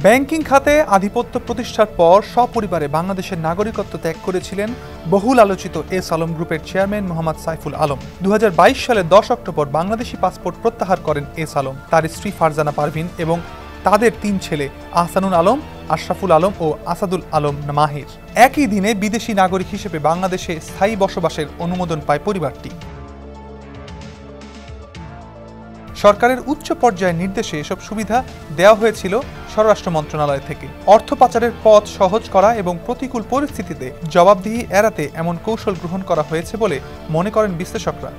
Banking খাতে আধিপত্য প্রতিষ্ঠার পর সপরিবারে বাংলাদেশের নাগরিকত্ব ত্যাগ করেছিলেন বহুল আলোচিত এস আলম গ্রুপের চেয়ারম্যান মোহাম্মদ সাইফুল আলম। 2022 সালের 10 অক্টোবর বাংলাদেশি পাসপোর্ট প্রত্যাহার করেন এস আলম, তার স্ত্রী ফারজানা পারভিন এবং তাদের 3 ছেলে আহসানুল আলম, আশরাফুল আলম ও আসাদুল আলম মাহির। একই দিনে বিদেশি নাগরিক হিসেবে বাংলাদেশে স্থায়ী বসবাসের অনুমোদন পায় পরিবারটি। সরকারের উচ্চ পর্যায়ের নির্দেশে এসব সুবিধা দেওয়া হয়েছিল স্বরাষ্ট্র মন্ত্রণালয় থেকে। অর্থ পাচারের পথ সহজ করা এবং প্রতিকূল পরিস্থিতিতে জবাবদিহি এড়াতে এমন কৌশল গ্রহণ করা হয়েছে বলে মনে করেন বিশ্লেষকরা।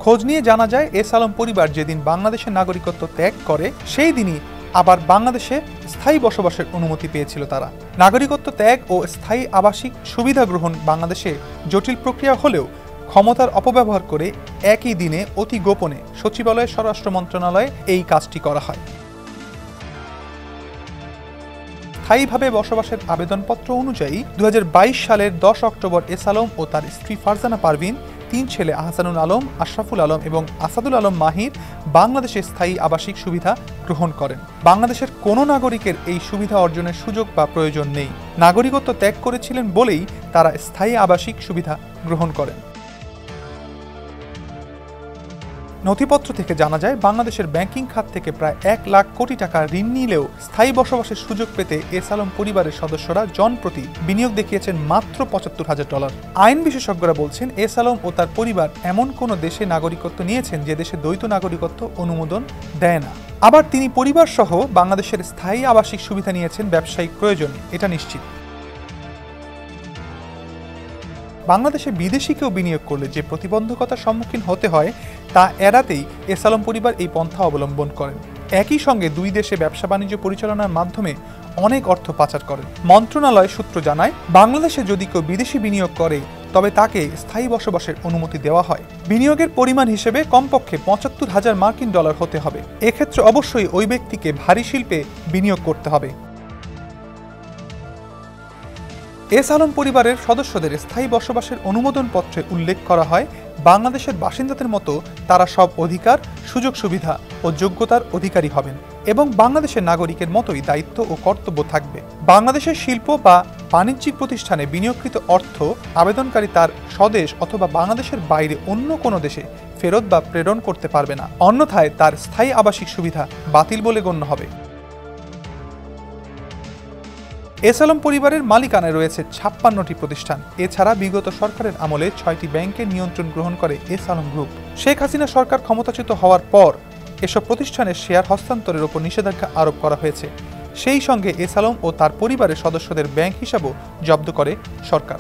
খোঁজ নিয়ে জানা যায়, এস আলম পরিবার যেদিন বাংলাদেশের নাগরিকত্ব ত্যাগ করে সেই দিনই আবার বাংলাদেশে স্থায়ী বসবাসের অনুমতি পেয়েছিল তারা। নাগরিকত্ব ত্যাগ ও স্থায়ী আবাসিক সুবিধা গ্রহণ বাংলাদেশে জটিল প্রক্রিয়া হলেও ক্ষমতার অপব্যবহার করে একই দিনে অতি গোপনে সচিবালয় স্বরাষ্ট্র মন্ত্রণালয়ে এই কাজটি করা হয়। স্থায়ীভাবে বসবাসের আবেদনপত্র অনুযায়ী 2022 সালের 10 অক্টোবর এস আলম ও তার স্ত্রী ফারজানা পারভিন, 3 ছেলে আহসানুল আলম, আশরাফুল আলম এবং আসাদুল আলম মাহির বাংলাদেশে স্থায়ী আবাসিক সুবিধা গ্রহণ করেন। বাংলাদেশের কোনো নাগরিকের এই সুবিধা অর্জনের সুযোগ বা প্রয়োজন নেই। নাগরিকত্ব ত্যাগ করেছিলেন বলেই তারা স্থায়ী আবাসিক সুবিধা গ্রহণ করেন। নথিপত্র থেকে জানা যায়, বাংলাদেশের ব্যাংকিং খাত থেকে প্রায় 1 লাখ কোটি টাকা ঋণ নিলেও স্থায়ী বসবাসের সুযোগ পেতে এস আলম পরিবারের সদস্যরা জনপ্রতি বিনিয়োগ দেখিয়েছেন মাত্র $75,000। আইন বিশেষজ্ঞরা বলছেন, এস আলম ও তার পরিবার এমন কোনো দেশে নাগরিকত্ব নিয়েছেন যে দেশে দ্বৈত নাগরিকত্ব অনুমোদন দেয় না। আবার তিনি পরিবার সহ বাংলাদেশের স্থায়ী আবাসিক সুবিধা নিয়েছেন ব্যবসায়িক প্রয়োজনে, এটা নিশ্চিত। বাংলাদেশে বিদেশি কেউ বিনিয়োগ করলে যে প্রতিবন্ধকতার সম্মুখীন হতে হয় তা এড়াতেই এস আলম পরিবার এই পন্থা অবলম্বন করেন। একই সঙ্গে 2 দেশে ব্যবসা বাণিজ্য পরিচালনার মাধ্যমে অনেক অর্থ পাচার করেন। মন্ত্রণালয় সূত্র জানায়, বাংলাদেশে যদি কেউ বিদেশি বিনিয়োগ করে তবে তাকে স্থায়ী বসবাসের অনুমতি দেওয়া হয়। বিনিয়োগের পরিমাণ হিসেবে কমপক্ষে $75,000 হতে হবে। এক্ষেত্রে অবশ্যই ওই ব্যক্তিকে ভারী শিল্পে বিনিয়োগ করতে হবে। এস আলম পরিবারের সদস্যদের স্থায়ী বসবাসের অনুমোদনপত্রে উল্লেখ করা হয়, বাংলাদেশের বাসিন্দাদের মতো তারা সব অধিকার, সুযোগ সুবিধা ও যোগ্যতার অধিকারী হবেন এবং বাংলাদেশের নাগরিকের মতোই দায়িত্ব ও কর্তব্য থাকবে। বাংলাদেশের শিল্প বা বাণিজ্যিক প্রতিষ্ঠানে বিনিয়োগকৃত অর্থ আবেদনকারী তার স্বদেশ অথবা বাংলাদেশের বাইরে অন্য কোনো দেশে ফেরত বা প্রেরণ করতে পারবে না, অন্যথায় তার স্থায়ী আবাসিক সুবিধা বাতিল বলে গণ্য হবে। এস আলম পরিবারের মালিকানায় রয়েছে 56টি প্রতিষ্ঠান। এছাড়া বিগত সরকারের আমলে 6টি ব্যাংকের নিয়ন্ত্রণ গ্রহণ করে এস আলম গ্রুপ। শেখ হাসিনা সরকার ক্ষমতাচ্যুত হওয়ার পর এসব প্রতিষ্ঠানের শেয়ার হস্তান্তরের উপর নিষেধাজ্ঞা আরোপ করা হয়েছে। সেই সঙ্গে এস আলম ও তার পরিবারের সদস্যদের ব্যাংক হিসাবও জব্দ করে সরকার।